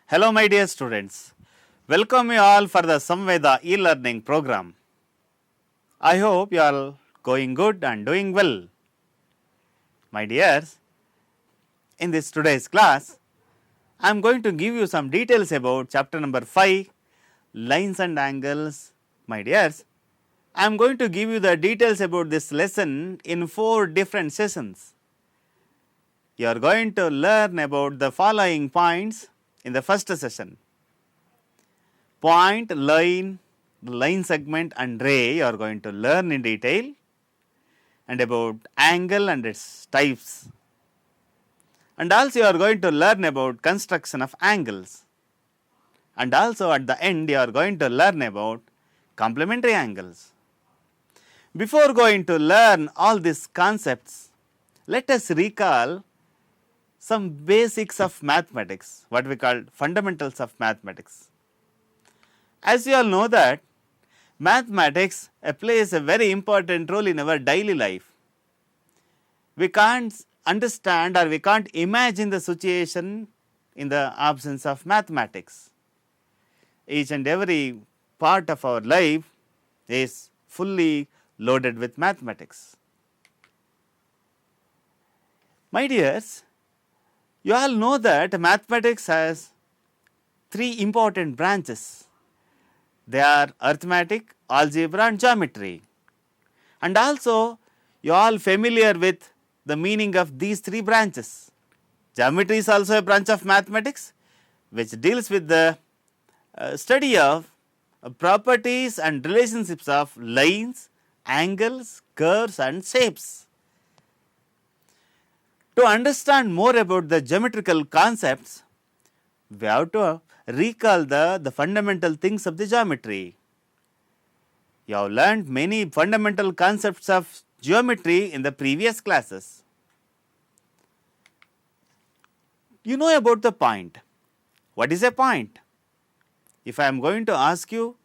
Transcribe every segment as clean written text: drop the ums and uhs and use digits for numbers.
Hello my dear students, welcome you all for the Samveda e-learning program. I hope you are going good and doing well. My dears, in this today's class, I am going to give you some details about chapter number 5, lines and angles. My dears, I am going to give you the details about this lesson in 4 different sessions. You are going to learn about the following points in the first session. Point, line, segment and ray you are going to learn in detail, and about angle and its types, and also you are going to learn about construction of angles, and also at the end you are going to learn about complementary angles. Before going to learn all these concepts, let us recall some basics of mathematics, what we call fundamentals of mathematics. As you all know that mathematics plays a very important role in our daily life. We can't understand or we can't imagine the situation in the absence of mathematics. Each and every part of our life is fully loaded with mathematics. My dears, you all know that mathematics has 3 important branches. They are arithmetic, algebra and geometry. And also you are all familiar with the meaning of these 3 branches. Geometry is also a branch of mathematics which deals with the study of properties and relationships of lines, angles, curves and shapes. To understand more about the geometrical concepts, we have to recall the fundamental things of the geometry. You have learned many fundamental concepts of geometry in the previous classes. You know about the point. What is a point? If I am going to ask you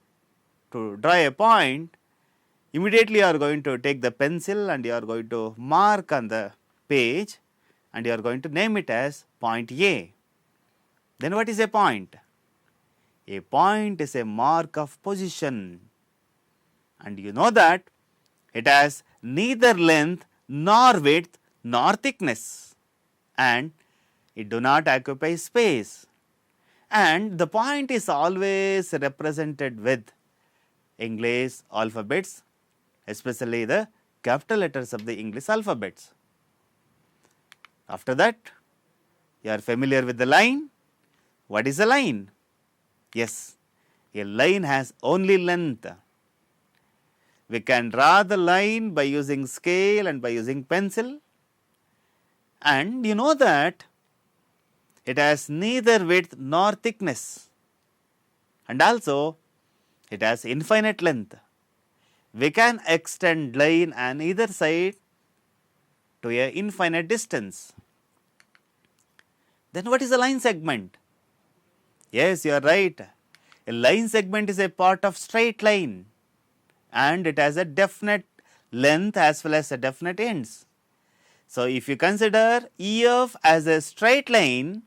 to draw a point, immediately you are going to take the pencil and you are going to mark on the page and you are going to name it as point A. Then what is a point? A point is a mark of position, and you know that it has neither length nor width nor thickness, and it do not occupy space, and the point is always represented with English alphabets, especially the capital letters of the English alphabets. After that, you are familiar with the line. What is a line? Yes, a line has only length. We can draw the line by using scale and by using pencil, and you know that it has neither width nor thickness, and also it has infinite length. We can extend line on either side to a infinite distance. Then what is a line segment? Yes, you are right. A line segment is a part of straight line and it has a definite length as well as a definite ends. So, if you consider EF as a straight line,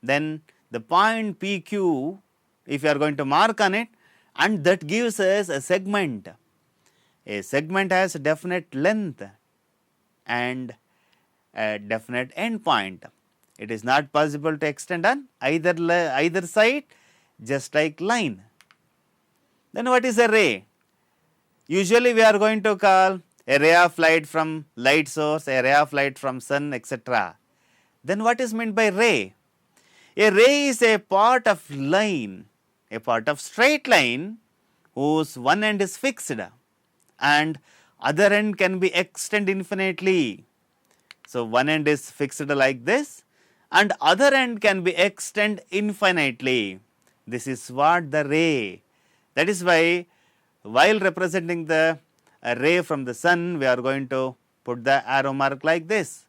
then the point PQ, if you are going to mark on it, and that gives us a segment. A segment has a definite length and a definite end point. It is not possible to extend on either side, just like line. Then what is a ray? Usually we are going to call a ray of light from light source, a ray of light from sun, etc. Then what is meant by ray? A ray is a part of line, a part of straight line whose one end is fixed and other end can be extended infinitely. So, one end is fixed like this and other end can be extended infinitely. This is what the ray. That is why while representing the ray from the sun, we are going to put the arrow mark like this.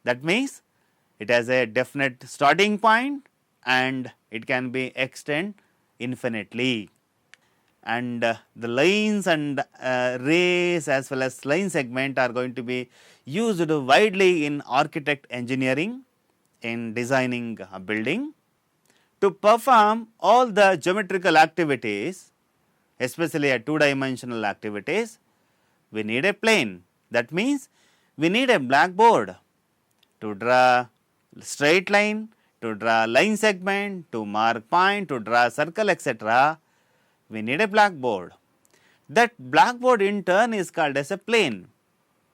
That means it has a definite starting point and it can be extended infinitely. And the lines and rays as well as line segment are going to be used widely in architect engineering, in designing a building, To perform all the geometrical activities, especially a two-dimensional activities, we need a plane. That means we need a blackboard to draw straight line, to draw line segment, to mark point, to draw circle, etc. We need a blackboard. That blackboard in turn is called as a plane.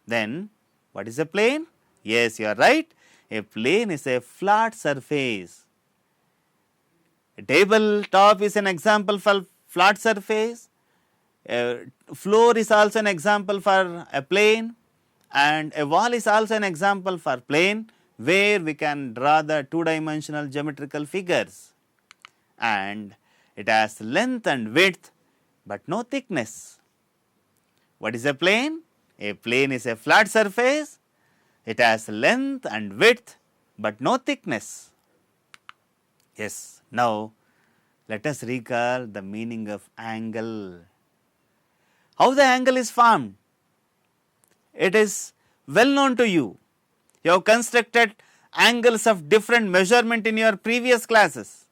Then what is a plane? Yes, you are right. A plane is a flat surface. A tabletop is an example for flat surface. A floor is also an example for a plane, and a wall is also an example for plane, where we can draw the two-dimensional geometrical figures, and it has length and width, but no thickness. What is a plane? A plane is a flat surface. It has length and width, but no thickness. Yes, now let us recall the meaning of angle. How the angle is formed? It is well known to you. You have constructed angles of different measurement in your previous classes.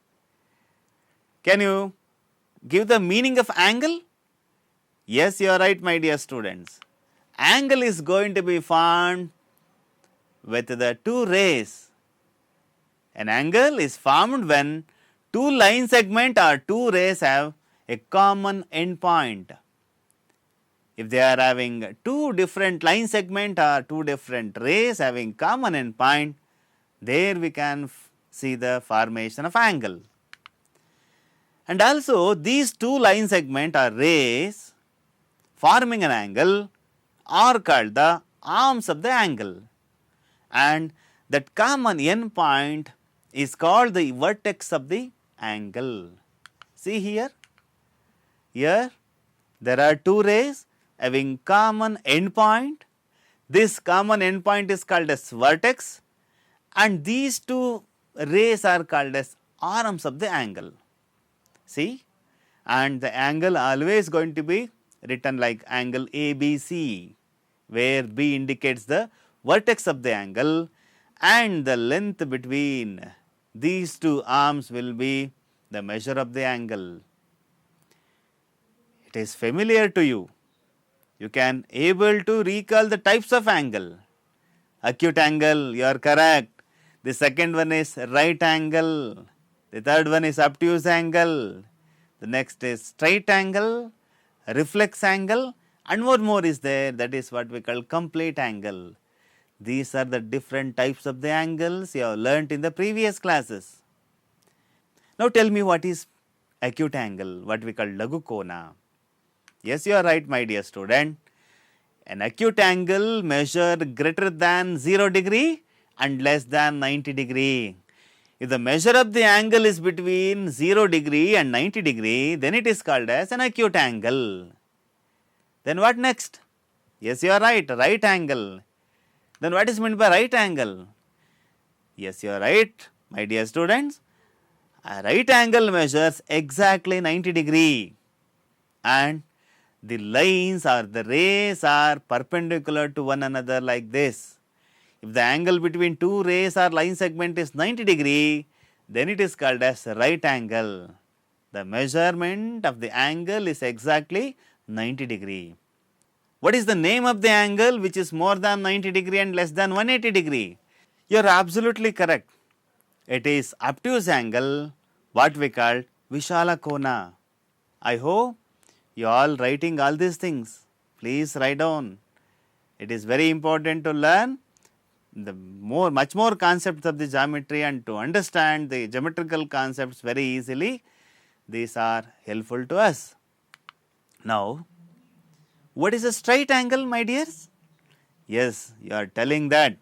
Can you give the meaning of angle? Yes, you are right, my dear students. Angle is going to be formed with the two rays. An angle is formed when two line segment or two rays have a common endpoint. If they are having two different line segment or two different rays having common endpoint, there we can see the formation of angle. And also these two line segment or rays forming an angle are called the arms of the angle, and that common endpoint is called the vertex of the angle. See here, there are two rays having common endpoint. This common endpoint is called as vertex, and these two rays are called as arms of the angle. See, and the angle always going to be written like angle ABC, where B indicates the vertex of the angle, and the length between these two arms will be the measure of the angle. It is familiar to you. You can able to recall the types of angle. Acute angle, you are correct. The second one is right angle. The third one is obtuse angle. The next is straight angle, reflex angle, and one more is there, that is what we call complete angle. These are the different types of the angles you have learnt in the previous classes. Now tell me, what is acute angle, what we call Lagu Kona? Yes, you are right, my dear student. An acute angle measured greater than 0 degree and less than 90 degree. If the measure of the angle is between 0 degree and 90 degree, then it is called as an acute angle. Then what next? Yes, you are right, right angle. Then what is meant by right angle? Yes, you are right, my dear students. A right angle measures exactly 90 degree, and the lines or the rays are perpendicular to one another like this. If the angle between two rays or line segment is 90 degree, then it is called as right angle. The measurement of the angle is exactly 90 degree. What is the name of the angle which is more than 90 degree and less than 180 degree? You are absolutely correct. It is obtuse angle, what we call Vishala Kona. I hope you all writing all these things. Please write down. It is very important to learn the much more concepts of the geometry and to understand the geometrical concepts very easily. These are helpful to us. Now, what is a straight angle, my dears? Yes, you are telling that.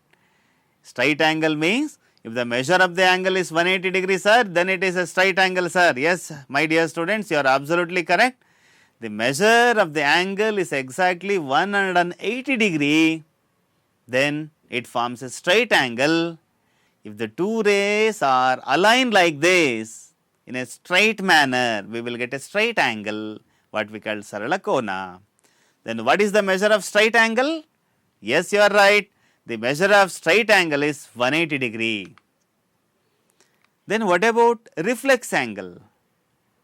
Straight angle means if the measure of the angle is 180 degrees, sir, then it is a straight angle, sir. Yes, my dear students, you are absolutely correct. The measure of the angle is exactly 180 degree, then it forms a straight angle. If the two rays are aligned like this in a straight manner, we will get a straight angle, what we call Sarala Kona. Then what is the measure of straight angle? Yes, you are right. The measure of straight angle is 180 degree. Then what about reflex angle?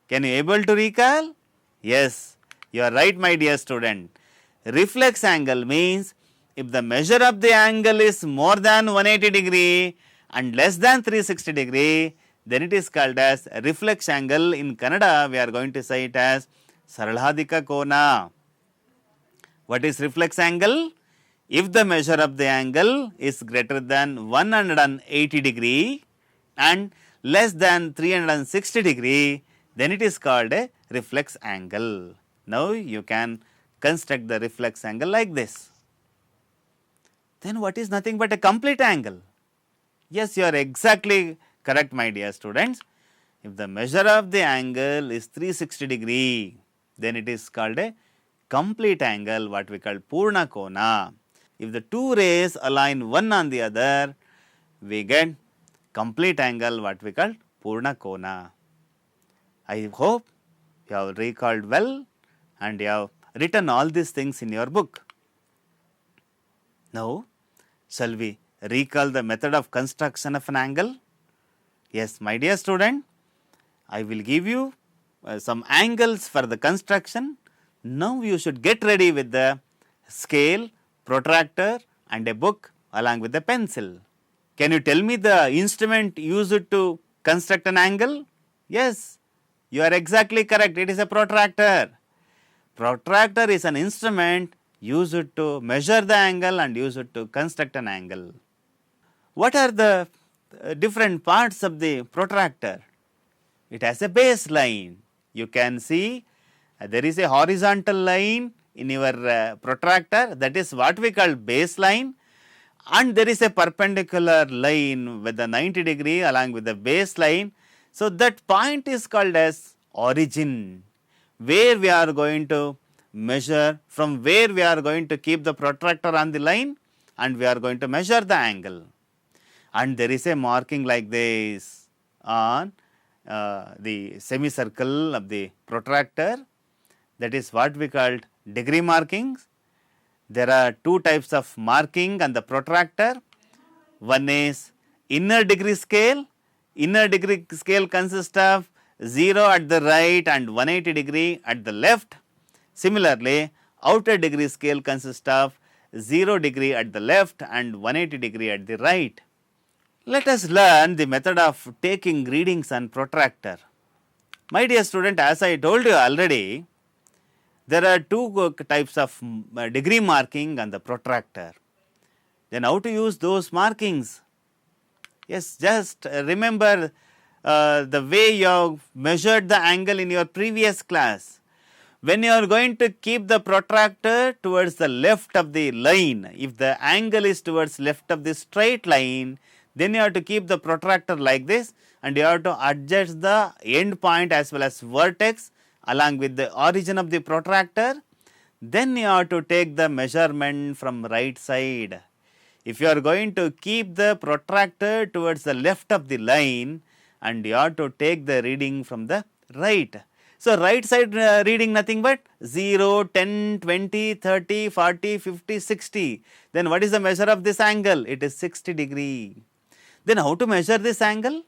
Can you able to recall? Yes, you are right, my dear student. Reflex angle means if the measure of the angle is more than 180 degree and less than 360 degree, then it is called as reflex angle. In Kannada, we are going to say it as Saraladika Kona. What is reflex angle? If the measure of the angle is greater than 180 degree and less than 360 degree, then it is called a reflex angle. Now you can construct the reflex angle like this. Then what is nothing but a complete angle? Yes, you are exactly correct, my dear students. If the measure of the angle is 360 degree, then it is called a complete angle, what we call Purna Kona. If the two rays align one on the other, we get complete angle, what we call Purna Kona. I hope you have recalled well and you have written all these things in your book. Now, shall we recall the method of construction of an angle? Yes, my dear student, I will give you some angles for the construction. Now, you should get ready with the scale, protractor and a book along with the pencil. Can you tell me the instrument used to construct an angle? Yes, you are exactly correct. It is a protractor. Protractor is an instrument used to measure the angle and used to construct an angle. What are the different parts of the protractor? It has a baseline. You can see there is a horizontal line in your protractor, that is what we call baseline, and there is a perpendicular line with the 90 degree along with the baseline. So, that point is called as origin, where we are going to measure, from where we are going to keep the protractor on the line and we are going to measure the angle. And there is a marking like this on the semicircle of the protractor, that is what we called degree markings. There are two types of marking on the protractor. One is inner degree scale. Inner degree scale consists of 0 at the right and 180 degree at the left. Similarly, outer degree scale consists of 0 degree at the left and 180 degree at the right. Let us learn the method of taking readings on protractor. My dear student, as I told you already, there are two types of degree marking on the protractor. Then how to use those markings? Yes, just remember the way you have measured the angle in your previous class. When you are going to keep the protractor towards the left of the line, if the angle is towards left of the straight line, then you have to keep the protractor like this and you have to adjust the end point as well as vertex along with the origin of the protractor. Then you have to take the measurement from right side. If you are going to keep the protractor towards the left of the line and you have to take the reading from the right. So, right side reading nothing but 0, 10, 20, 30, 40, 50, 60. Then what is the measure of this angle? It is 60 degree. Then how to measure this angle?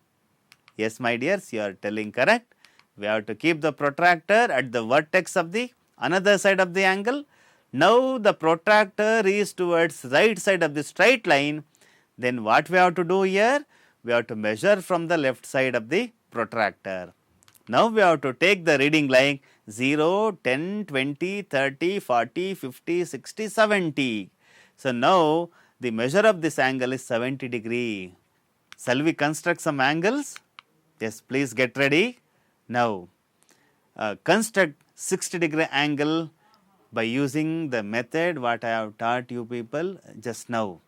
Yes, my dears, you are telling correct. We have to keep the protractor at the vertex of the another side of the angle. Now, the protractor is towards right side of the straight line. Then what we have to do here? We have to measure from the left side of the protractor. Now, we have to take the reading like 0, 10, 20, 30, 40, 50, 60, 70. So, now the measure of this angle is 70 degree. Shall we construct some angles? Yes, please get ready. Now, construct 60 degree angle by using the method what I have taught you people just now.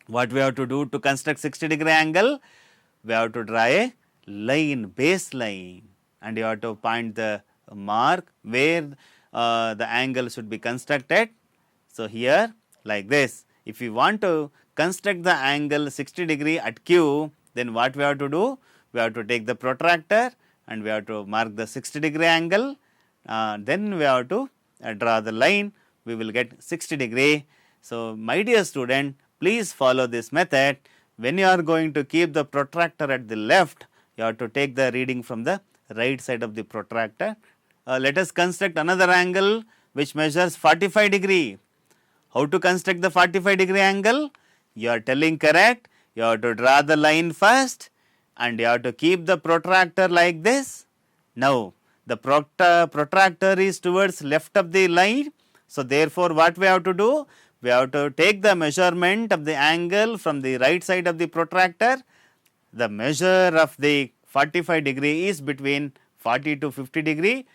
What we have to do to construct 60 degree angle? We have to draw a line, baseline, and you have to point the mark where the angle should be constructed. So, here like this, if you want to construct the angle 60 degree at Q, then what we have to do? We have to take the protractor and we have to mark the 60 degree angle, then we have to draw the line, we will get 60 degree. So, my dear student, please follow this method. When you are going to keep the protractor at the left, you have to take the reading from the right side of the protractor. Let us construct another angle which measures 45 degree. How to construct the 45 degree angle? You are telling correct. You have to draw the line first and you have to keep the protractor like this. Now, the protractor is towards left of the line. So, therefore, what we have to do? We have to take the measurement of the angle from the right side of the protractor. The measure of the 45 degree is between 40 to 50 degree.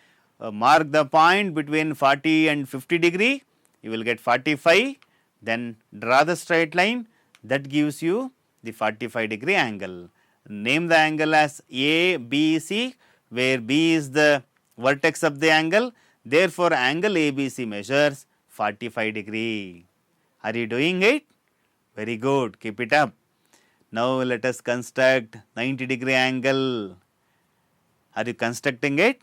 Mark the point between 40 and 50 degree. You will get 45. Then draw the straight line. That gives you the 45 degree angle. Name the angle as ABC, where B is the vertex of the angle. Therefore, angle ABC measures 45 degree. Are you doing it? Very good. Keep it up. Now, let us construct 90 degree angle. Are you constructing it?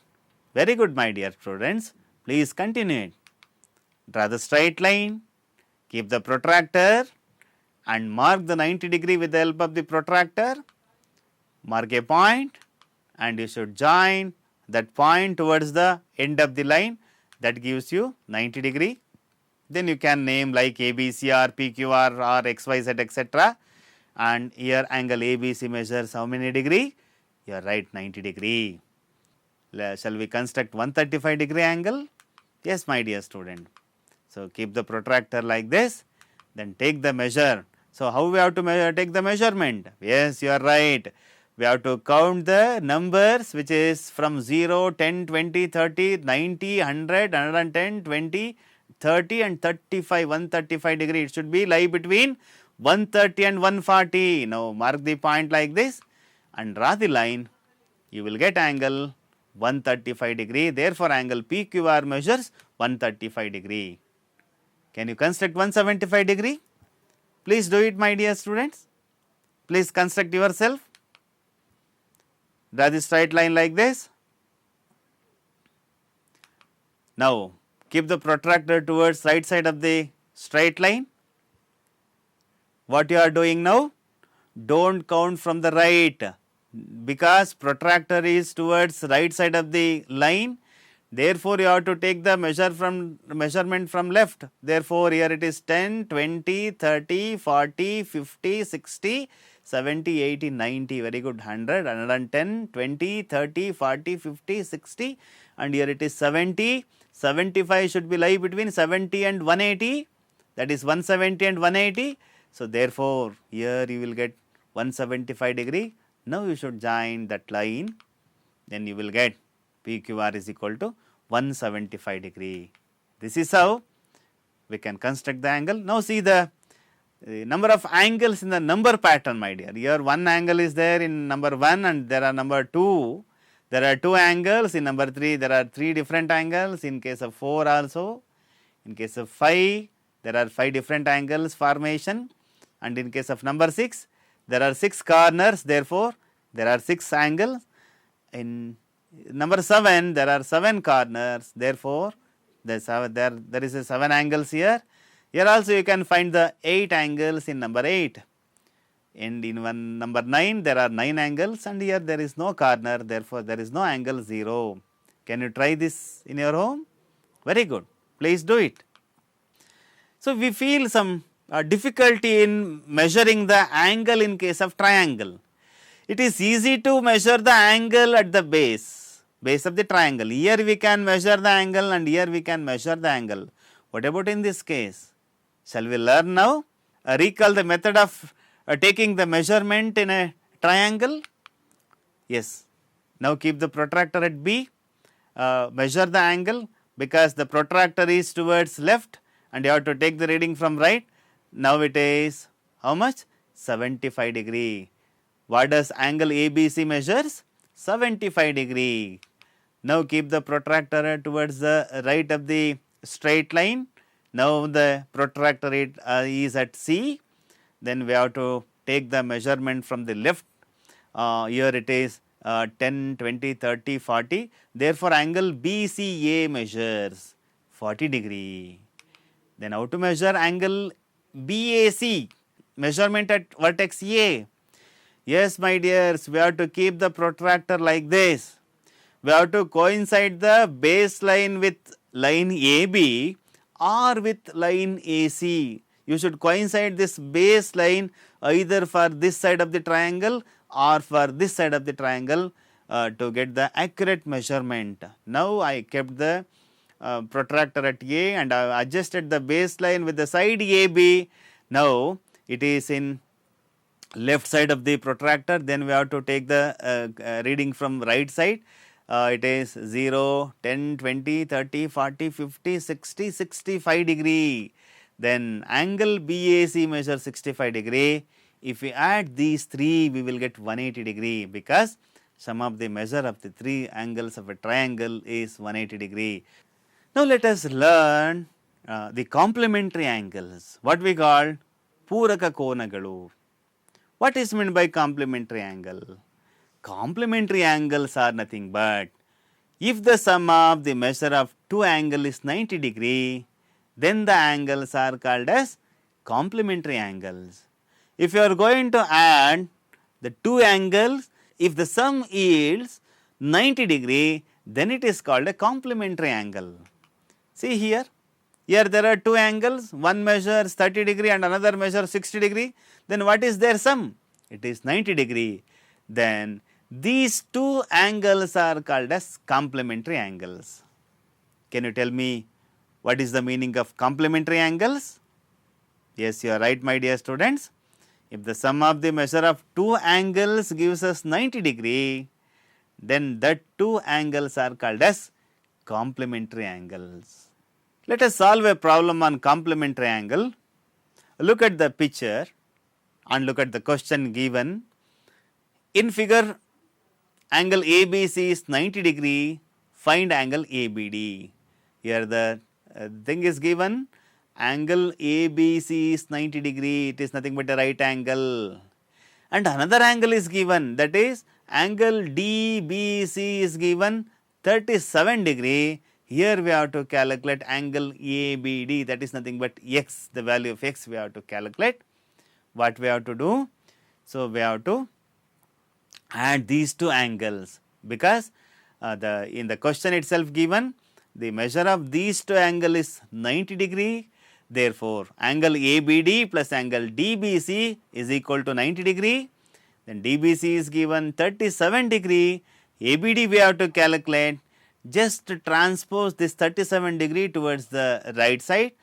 Very good, my dear students. Please continue it. Draw the straight line, keep the protractor and mark the 90 degree with the help of the protractor. Mark a point and you should join that point towards the end of the line. That gives you 90 degree. Then you can name like ABCR, PQR or XYZ, etc. And here angle ABC measures how many degree? You are right, 90 degree. Shall we construct 135 degree angle? Yes, my dear student. So, keep the protractor like this, then take the measure. So, how we have to take the measurement? Yes, you are right. We have to count the numbers which is from 0, 10, 20, 30, 90, 100, 110, 20, 30 and 35, 135 degree. It should be lie between 130 and 140. Now, mark the point like this and draw the line. You will get angle 135 degree. Therefore, angle PQR measures 135 degree. Can you construct 175 degree? Please do it, my dear students. Please construct yourself. Draw the straight line like this. Now, keep the protractor towards right side of the straight line. What you are doing now? Don't count from the right, because protractor is towards right side of the line. Therefore, you have to take the measurement from left. Therefore, here it is 10, 20, 30, 40, 50, 60, 70, 80, 90, very good, 100, 110, 20, 30, 40, 50, 60 and here it is 70, 75 should be lie between 70 and 180, that is 170 and 180. So, therefore, here you will get 175 degree. Now, you should join that line, then you will get PQR is equal to 175 degree. This is how we can construct the angle. Now, see the number of angles in the number pattern, my dear. Here one angle is there in number 1 and there are number 2. There are 2 angles. In number 3, there are 3 different angles. In case of 4 also. In case of 5, there are 5 different angles formation. And in case of number 6, there are 6 corners. Therefore, there are 6 angles. In number 7, there are 7 corners. Therefore, there is a 7 angles here. Here also you can find the 8 angles in number 8. And in number 9, there are 9 angles and here there is no corner. Therefore, there is no angle 0. Can you try this in your home? Very good. Please do it. So, we feel some difficulty in measuring the angle in case of triangle. It is easy to measure the angle at the base of the triangle. Here we can measure the angle and here we can measure the angle. What about in this case? Shall we learn now? Recall the method of taking the measurement in a triangle? Yes. Now, keep the protractor at B, measure the angle because the protractor is towards left and you have to take the reading from right. Now, it is how much? 75 degree. What does angle ABC measures? 75 degree. Now, keep the protractor towards the right of the straight line. Now, the protractor is at C, then we have to take the measurement from the left. Here it is 10, 20, 30, 40. Therefore, angle BCA measures 40 degree. Then how to measure angle BAC? Measurement at vertex A. Yes, my dears, we have to keep the protractor like this. We have to coincide the baseline with line AB or with line AC. You should coincide this baseline either for this side of the triangle or for this side of the triangle to get the accurate measurement. Now, I kept the protractor at A and I adjusted the baseline with the side AB. Now, it is in left side of the protractor, then we have to take the reading from right side. It is 0, 10, 20, 30, 40, 50, 60, 65 degree. Then angle BAC measures 65 degree. If we add these three, we will get 180 degree because sum of the measure of the three angles of a triangle is 180 degree. Now, let us learn the complementary angles, what we call Puraka Konagalu. What is meant by complementary angle? Complementary angles are nothing but if the sum of the measure of two angles is 90 degree, then the angles are called as complementary angles. If you are going to add the two angles, if the sum yields 90 degree, then it is called a complementary angle. See here, here there are two angles, one measures 30 degree and another measures 60 degree, then what is their sum? It is 90 degree. Then these two angles are called as complementary angles. Can you tell me what is the meaning of complementary angles? Yes, you are right, my dear students. If the sum of the measure of two angles gives us 90 degree, then that two angles are called as complementary angles. Let us solve a problem on complementary angle. Look at the picture and look at the question given. In figure, angle ABC is 90 degree, find angle ABD. Here the thing is given, angle ABC is 90 degree, it is nothing but a right angle. And another angle is given, that is angle DBC is given 37 degree. Here we have to calculate angle ABD, that is nothing but x, the value of x we have to calculate. What we have to do? So, we have to add these two angles because in the question itself given, the measure of these two angles is 90 degree. Therefore, angle ABD plus angle DBC is equal to 90 degree. Then DBC is given 37 degree. ABD we have to calculate. Just transpose this 37 degree towards the right side.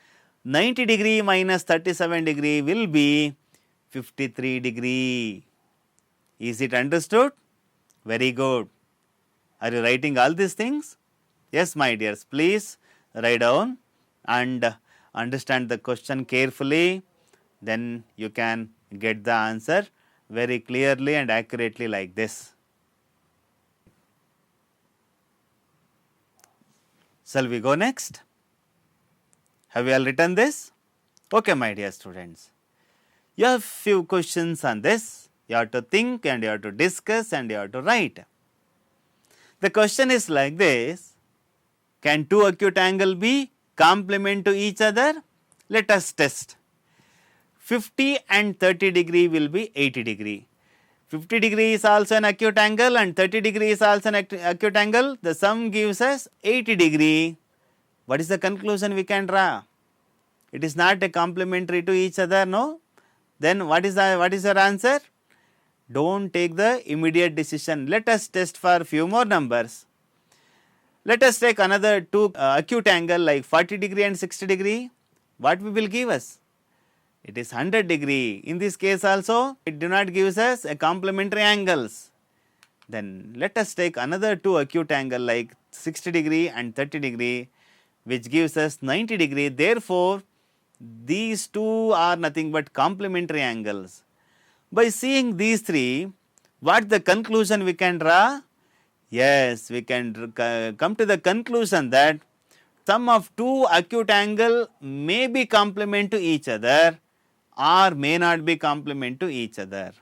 90 degree minus 37 degree will be 53 degree. Is it understood? Very good. Are you writing all these things? Yes, my dears, please write down and understand the question carefully. Then you can get the answer very clearly and accurately like this. Shall we go next? Have you all written this? Okay, my dear students. You have few questions on this. You have to think and you have to discuss and you have to write. The question is like this. Can two acute angles be complement to each other? Let us test. 50 and 30 degree will be 80 degree. 50 degree is also an acute angle and 30 degree is also an acute angle. The sum gives us 80 degree. What is the conclusion we can draw? It is not a complementary to each other, no? Then what is your answer? Don't take the immediate decision. Let us test for few more numbers. Let us take another two acute angle like 40 degree and 60 degree. What will give us? It is 100 degree. In this case also, it do not gives us a complementary angles. Then let us take another two acute angle like 60 degree and 30 degree, which gives us 90 degree. Therefore, these two are nothing but complementary angles. By seeing these three, what the conclusion we can draw? Yes, we can come to the conclusion that sum of two acute angle may be complement to each other or may not be complement to each other.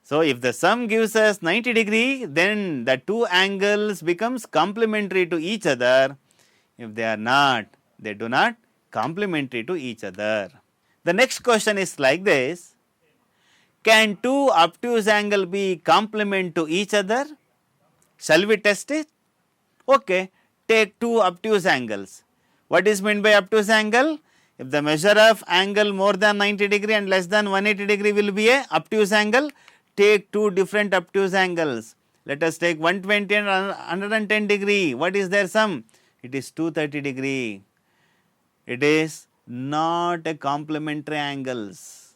So, if the sum gives us 90 degree, then the two angles becomes complementary to each other. If they are not, they do not complementary to each other. The next question is like this. Can two obtuse angles be complement to each other? Shall we test it? Okay, take two obtuse angles. What is meant by obtuse angle? If the measure of angle more than 90 degree and less than 180 degree will be a obtuse angle, take two different obtuse angles. Let us take 120 and 110 degree. What is their sum? It is 230 degree. It is not a complementary angles.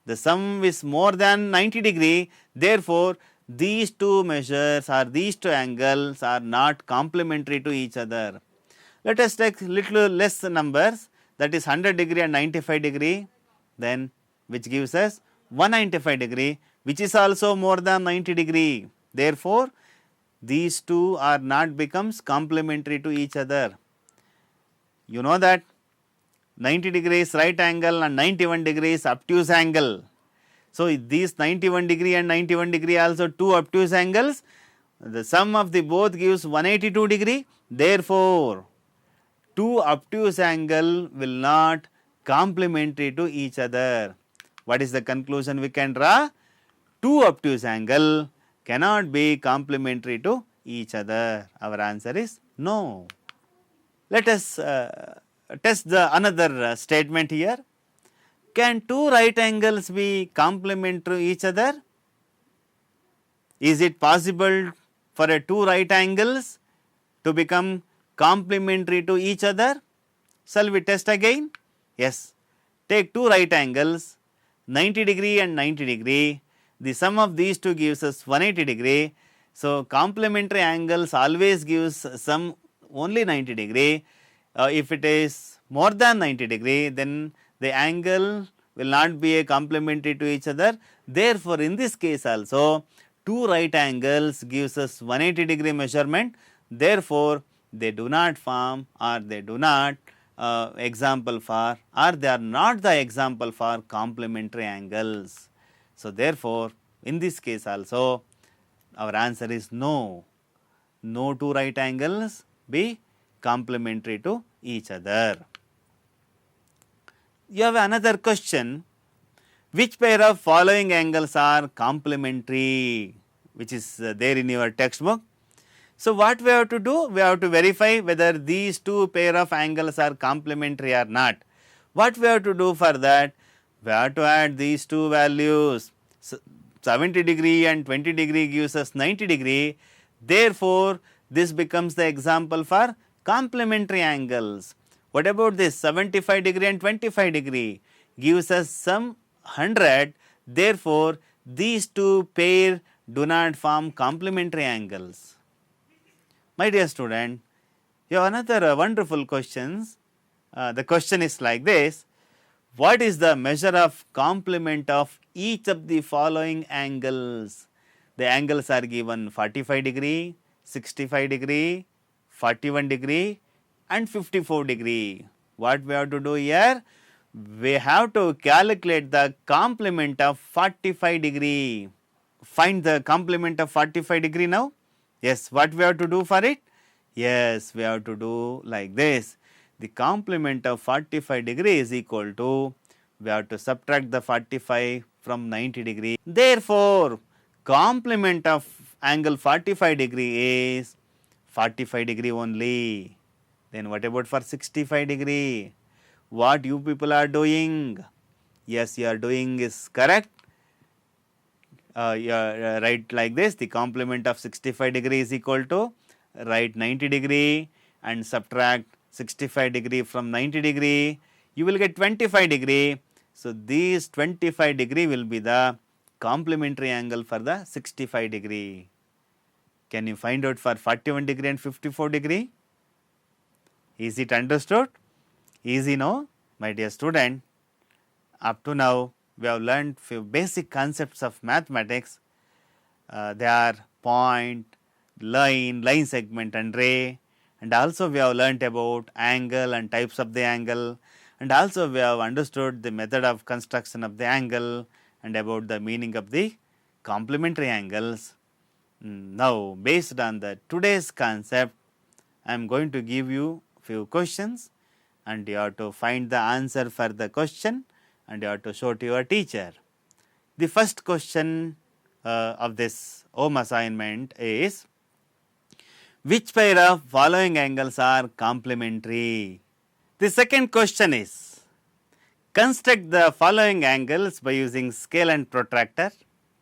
The sum is more than 90 degree, therefore, these two measures or these two angles are not complementary to each other. Let us take little less numbers, that is 100 degree and 95 degree, then which gives us 195 degree, which is also more than 90 degree. Therefore, these two are not becomes complementary to each other. You know that 90 degrees right angle and 91 degrees obtuse angle. So, these 91 degree and 91 degree also two obtuse angles, the sum of the both gives 182 degree. Therefore, two obtuse angle will not complementary to each other. What is the conclusion we can draw? Two obtuse angle cannot be complementary to each other. Our answer is no. Let us test the another statement here. Can two right angles be complement to each other? Is it possible for a two right angles to become complementary to each other? Shall we test again? Yes. Take two right angles, 90 degree and 90 degree. The sum of these two gives us 180 degree. So, complementary angles always gives sum only 90 degree. If it is more than 90 degree, then the angle will not be a complementary to each other. Therefore, in this case also two right angles gives us 180 degree measurement. Therefore, they do not form or they do not example for or they are not the example for complementary angles. So, therefore, in this case also our answer is no. No two right angles be complementary to each other. You have another question, which pair of following angles are complementary, which is there in your textbook. So, what we have to do? We have to verify whether these two pair of angles are complementary or not. What we have to do for that? We have to add these two values. So, 70 degree and 20 degree gives us 90 degree. Therefore, this becomes the example for complementary angles. What about this 75 degree and 25 degree gives us some 100. Therefore, these two pair do not form complementary angles. My dear student, you have another wonderful questions. The question is like this: what is the measure of complement of each of the following angles? The angles are given 45 degree, 65 degree, 41 degree and 54 degree. What we have to do here? We have to calculate the complement of 45 degree. Find the complement of 45 degree now. Yes, what we have to do for it? Yes, we have to do like this. The complement of 45 degree is equal to, we have to subtract the 45 from 90 degree. Therefore, complement of angle 45 degree is 45 degree only. Then what about for 65 degree? What you people are doing? Yes, you are doing is correct. Write like this: the complement of 65 degree is equal to, write 90 degree and subtract 65 degree from 90 degree, you will get 25 degree. So, this 25 degree will be the complementary angle for the 65 degree. Can you find out for 41 degree and 54 degree? Is it understood? Easy, no? My dear student, up to now we have learned few basic concepts of mathematics. They are point, line, line segment and ray, and also we have learnt about angle and types of the angle, and also we have understood the method of construction of the angle and about the meaning of the complementary angles. Now, based on the today's concept, I am going to give you few questions and you have to find the answer for the question and you have to show to your teacher. The first question of this home assignment is, which pair of following angles are complementary? The second question is, construct the following angles by using scale and protractor.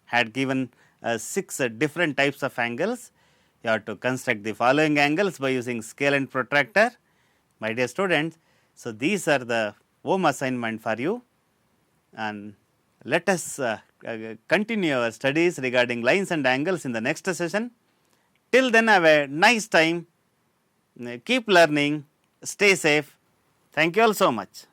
Had given 6 different types of angles. You have to construct the following angles by using scale and protractor. My dear students, so these are the home assignment for you, and let us continue our studies regarding lines and angles in the next session. Till then, have a nice time, keep learning, stay safe. Thank you all so much.